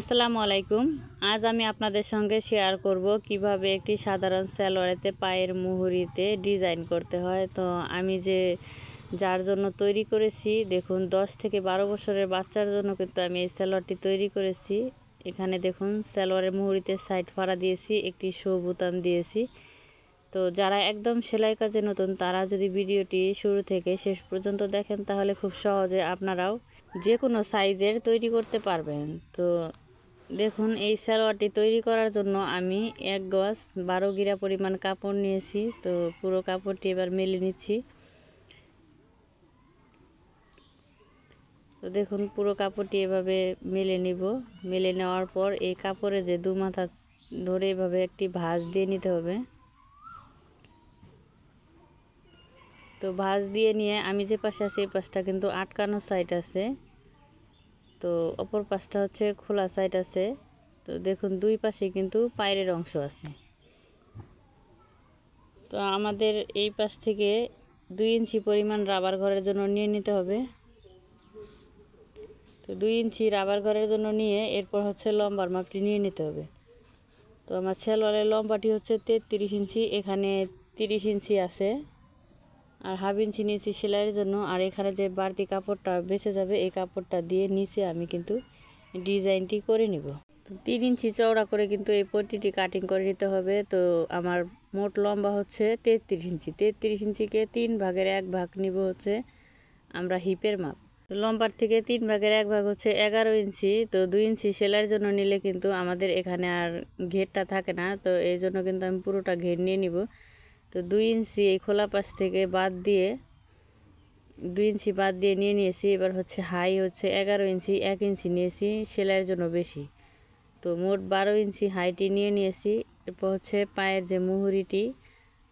আসসালামু আলাইকুম। আজ আমি আপনাদের সঙ্গে শেয়ার করব কিভাবে একটি সাধারণ সালোয়ারেতে পায়ের মুহুরিতে ডিজাইন করতে হয়। তো আমি যার জন্য তৈরি করেছি, দেখুন 10 থেকে 12 বছরের বাচ্চার জন্য কিন্তু আমি এই সালোয়ারটি তৈরি করেছি। এখানে দেখুন সালোয়ারের মুহুরিতে সাইড ফাড়া দিয়েছি, একটি শো বোতাম দিয়েছি। তো যারা একদম সেলাই কাজে নতুন তারা যদি ভিডিওটি শুরু থেকে শেষ পর্যন্ত দেখেন তাহলে খুব সহজে আপনারাও যে কোনো সাইজের তৈরি করতে পারবেন। তো দেখুন এই সালোয়ারটি তৈরি করার জন্য আমি 1 গজ 12 গিরা পরিমাণ কাপড় নিয়েছি। তো পুরো কাপড়টি এবার মেলে নিচ্ছি। তো দেখুন পুরো কাপড়টি এভাবে মেলে নিব। মেলে নেওয়ার পর এই কাপড়ে যে দু মাথা ধরে এভাবে একটি ভাঁজ দিয়ে নিতে হবে। তো ভাঁজ দিয়ে নিয়ে আমি যে পাশে আছি এই পাশটা কিন্তু আটকানো সাইড আছে, তো অপর পাশটা হচ্ছে খোলা সাইড আছে। তো দেখুন দুই পাশে কিন্তু পায়ের অংশ আছে। তো আমাদের এই পাশ থেকে 2 ইঞ্চি পরিমাণ রাবার ঘরের জন্য নিয়ে নিতে হবে। তো 2 ইঞ্চি রাবার ঘরের জন্য নিয়ে এরপর হচ্ছে লম্বার মাপটি নিয়ে নিতে হবে। তো আমার সালোয়ারের লম্বাটি হচ্ছে 33 ইঞ্চি, এখানে 30 ইঞ্চি আছে, আর হাফ ইঞ্চি নিয়েছি সেলাইয়ের জন্য। আর এখানে যে বাড়তি কাপড়টা বেঁচে যাবে এই কাপড়টা দিয়ে নিচে আমি কিন্তু ডিজাইনটি করে নিব। তো 3 ইঞ্চি চওড়া করে কিন্তু এই পট্টিটি কাটিং করে নিতে হবে। তো আমার মোট লম্বা হচ্ছে 33 ইঞ্চি। 33 ইঞ্চিকে 3 ভাগের 1 ভাগ নিব হচ্ছে আমরা হিপের মাপ। তো লম্বার থেকে 3 ভাগের 1 ভাগ হচ্ছে 11 ইঞ্চি। তো 2 ইঞ্চি সেলাইয়ের জন্য নিলে কিন্তু আমাদের এখানে আর ঘেরটা থাকে না, তো এই জন্য কিন্তু আমি পুরোটা ঘের নিয়ে নিব। তো 2 ইঞ্চি এই খোলা পাশ থেকে বাদ দিয়ে 2 ইঞ্চি বাদ দিয়ে নিয়ে নিয়েছি। এবার হচ্ছে হাই হচ্ছে 11 ইঞ্চি, 1 ইঞ্চি নিয়েছি সেলাইয়ের জন্য বেশি। তো মোট 12 ইঞ্চি হাইটি নিয়ে নিয়েছি। এরপর হচ্ছে পায়ের যে মুহুরিটি,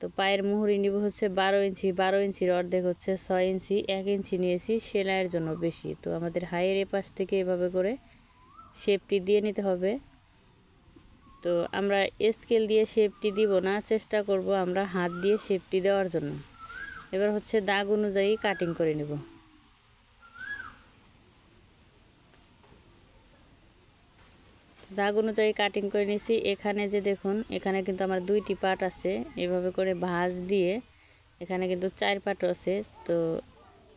তো পায়ের মুহুরি নিব হচ্ছে 12 ইঞ্চি। 12 ইঞ্চির অর্ধেক হচ্ছে 6 ইঞ্চি, 1 ইঞ্চি নিয়েছি সেলাইয়ের জন্য বেশি। তো আমাদের হাইয়ের এপাশ থেকে এভাবে করে শেপটি দিয়ে নিতে হবে। তো আমরা স্কেল দিয়ে শেপটি দিব না, চেষ্টা করব আমরা হাত দিয়ে শেপটি দেওয়ার জন্য। এবার হচ্ছে দাগ অনুযায়ী কাটিং করে নেব। দাগ অনুযায়ী কাটিং করে নিয়েছি। এখানে যে দেখুন এখানে কিন্তু আমার 2টি পার্ট আছে, এভাবে করে ভাঁজ দিয়ে এখানে কিন্তু 4 পার্ট আছে। তো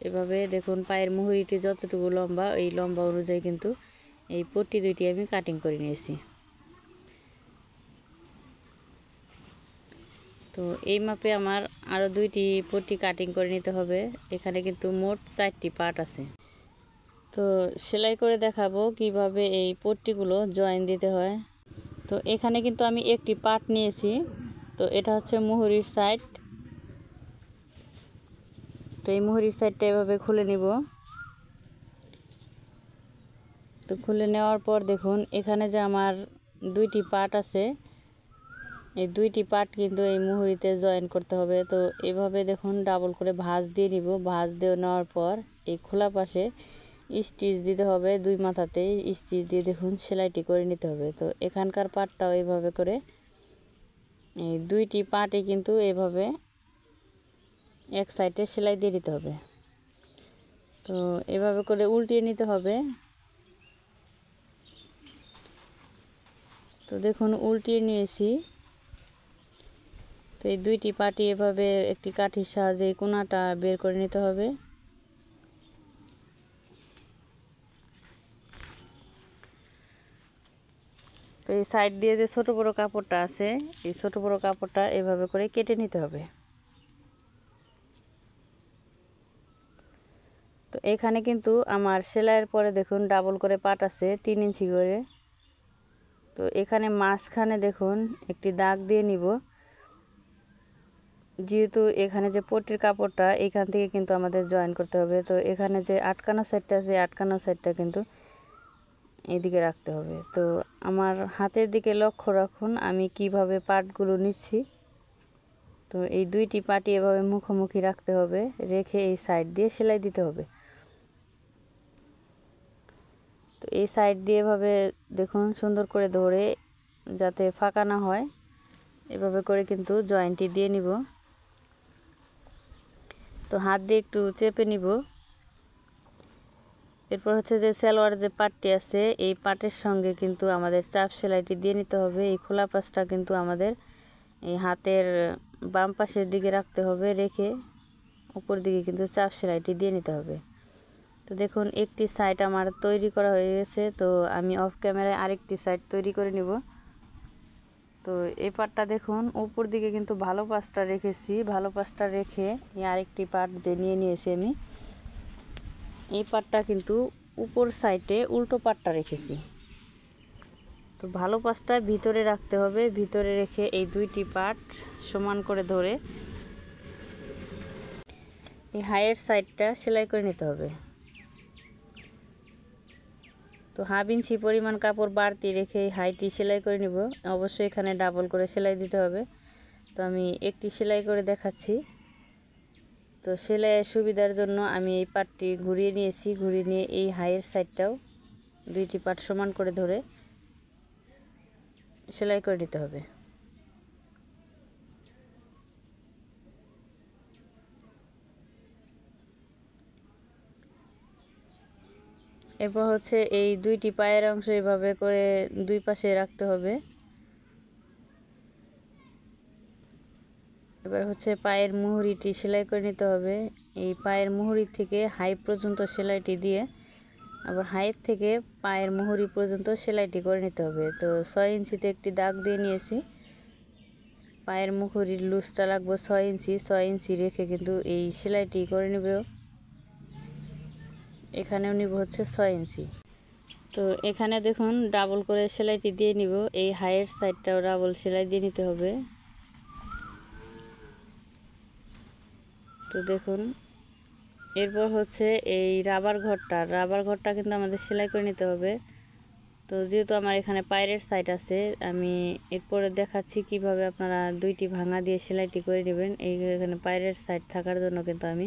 এভাবে দেখুন পায়ের মুহুরিটি যতটুকু লম্বা এই লম্বা অনুযায়ী কিন্তু এই পট্টি 2টি আমি কাটিং করে নিয়েছি। তো এই মাপে আমার আরও 2টি পট্টি কাটিং করে নিতে হবে। এখানে কিন্তু মোট 4টি পার্ট আছে। তো সেলাই করে দেখাবো কিভাবে এই পট্টিগুলো জয়েন দিতে হয়। তো এখানে কিন্তু আমি একটি পার্ট নিয়েছি। তো এটা হচ্ছে মুহুরির সাইড। তো এই মুহুরির সাইডটা এভাবে খুলে নিব। তো খুলে নেওয়ার পর দেখুন এখানে যে আমার 2টি পার্ট আছে, এই 2টি পার্ট কিন্তু এই মুহুরিতে জয়েন করতে হবে। তো এভাবে দেখুন ডাবল করে ভাঁজ দিয়ে নিব। ভাঁজ দিয়ে নেওয়ার পর এই খোলা পাশে স্টিচ দিতে হবে, 2 মাথাতে স্টিচ দিয়ে দেখুন সেলাইটি করে নিতে হবে। তো এখানকার পার্টটাও এভাবে করে এই 2টি পার্টে কিন্তু এভাবে এক সাইডে সেলাই দিয়ে দিতে হবে। তো এভাবে করে উল্টিয়ে নিতে হবে। তো দেখুন উল্টিয়ে নিয়েছি। তো এই 2টি পার্টি এভাবে একটি কাঠির সাহায্যে কোণাটা বের করে নিতে হবে। তো এই সাইড দিয়ে যে ছোট বড় কাপড়টা আছে এই ছোট বড় কাপড়টা এভাবে করে কেটে নিতে হবে। তো এখানে কিন্তু আমার সেলাইয়ের পরে দেখুন ডাবল করে পাট আছে 3 ইঞ্চি করে। তো এখানে মাঝখানে দেখুন একটি দাগ দিয়ে নিব, যেহেতু এখানে যে পট্টির কাপড়টা এখান থেকে কিন্তু আমাদের জয়েন করতে হবে। তো এখানে যে আটকানো সাইডটা আছে আটকানো সাইডটা কিন্তু এদিকে রাখতে হবে। তো আমার হাতের দিকে লক্ষ্য রাখুন আমি কিভাবে পাটগুলো নিচ্ছি। তো এই 2টি পাটি এভাবে মুখোমুখি রাখতে হবে, রেখে এই সাইড দিয়ে সেলাই দিতে হবে। তো এই সাইড দিয়ে এভাবে দেখুন সুন্দর করে ধরে যাতে ফাঁকা না হয় এভাবে করে কিন্তু জয়েন্টটি দিয়ে নিব। তো হাত দিয়ে একটু চেপে নিব। এরপর হচ্ছে যে সালোয়ার যে পাটটি আছে এই পাটের সঙ্গে কিন্তু আমাদের চাপ সেলাইটি দিয়ে নিতে হবে। এই খোলা পাশটা কিন্তু আমাদের এই হাতের বাম পাশের দিকে রাখতে হবে, রেখে উপর দিকে কিন্তু চাপ সেলাইটি দিয়ে নিতে হবে। তো দেখুন একটি সাইড আমার তৈরি করা হয়ে গেছে, তো আমি অফ ক্যামেরায় আরেকটি সাইড তৈরি করে নিব। তো এই পাটটা দেখুন উপর দিকে কিন্তু ভালো পাশটা রেখেছি, ভালো পাশটা রেখে এই আরেকটি পাট যে নিয়ে নিয়েছি আমি, এই পাটটা কিন্তু উপর সাইডে উল্টো পাটটা রেখেছি। তো ভালো পাশটা ভিতরে রাখতে হবে, ভিতরে রেখে এই দুইটি পাট সমান করে ধরে এই হাইয়ের সাইডটা সেলাই করে নিতে হবে। তো 1/2 ইঞ্চি পরিমাণ কাপড় বাড়তি রেখে এই হাইটি সেলাই করে নিব। অবশ্যই এখানে ডাবল করে সেলাই দিতে হবে। তো আমি একটি সেলাই করে দেখাচ্ছি। তো সেলাইয়ের সুবিধার জন্য আমি এই পাটটি ঘুরিয়ে নিয়েছি, ঘুরিয়ে নিয়ে এই হাইয়ের সাইডটাও দুইটি পাট সমান করে ধরে সেলাই করে নিতে হবে। এরপর হচ্ছে এই দুইটি পায়ের অংশ এভাবে করে দুই পাশে রাখতে হবে। এবার হচ্ছে পায়ের মুহুরিটি সেলাই করে নিতে হবে। এই পায়ের মুহুরি থেকে হাই পর্যন্ত সেলাইটি দিয়ে আবার হাইয়ের থেকে পায়ের মুহুরি পর্যন্ত সেলাইটি করে নিতে হবে। তো 6 ইঞ্চিতে একটি দাগ দিয়ে নিয়েছি। পায়ের মুহুরির লুজটা লাগবে 6 ইঞ্চি, 6 ইঞ্চি রেখে কিন্তু এই সেলাইটি করে নেব। এখানেও নিব হচ্ছে 6 ইঞ্চি। তো এখানে দেখুন ডাবল করে সেলাইটি দিয়ে নিব। এই হাইয়ের সাইডটাও ডাবল সেলাই দিয়ে নিতে হবে। তো দেখুন এরপর হচ্ছে এই রাবার ঘরটা কিন্তু আমাদের সেলাই করে নিতে হবে। তো যেহেতু আমার এখানে পায়ের সাইড আছে, আমি এরপরে দেখাচ্ছি কিভাবে আপনারা দুইটি ভাঙা দিয়ে সেলাইটি করে নেবেন। এখানে পায়ের সাইড থাকার জন্য কিন্তু আমি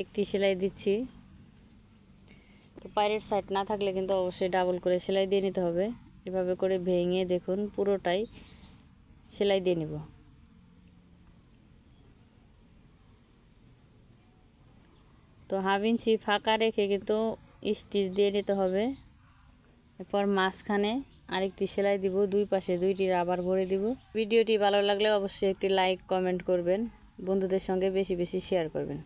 একটি সেলাই দিচ্ছি। তো পায়ের সাইড না থাকলে কিন্তু অবশ্যই ডাবল করে সেলাই দিয়ে নিতে হবে। এভাবে করে ভেঙে দেখুন পুরোটাই সেলাই দিয়ে নিব। তো 1/2 ইঞ্চি ফাঁকা রেখে কিন্তু স্টিচ দিয়ে নিতে হবে। এরপর মাঝখানে আরেকটি সেলাই দিব, দুই পাশে দুইটি রাবার ভরে দিব। ভিডিওটি ভালো লাগলে অবশ্যই একটি লাইক কমেন্ট করবেন, বন্ধুদের সঙ্গে বেশি বেশি শেয়ার করবেন।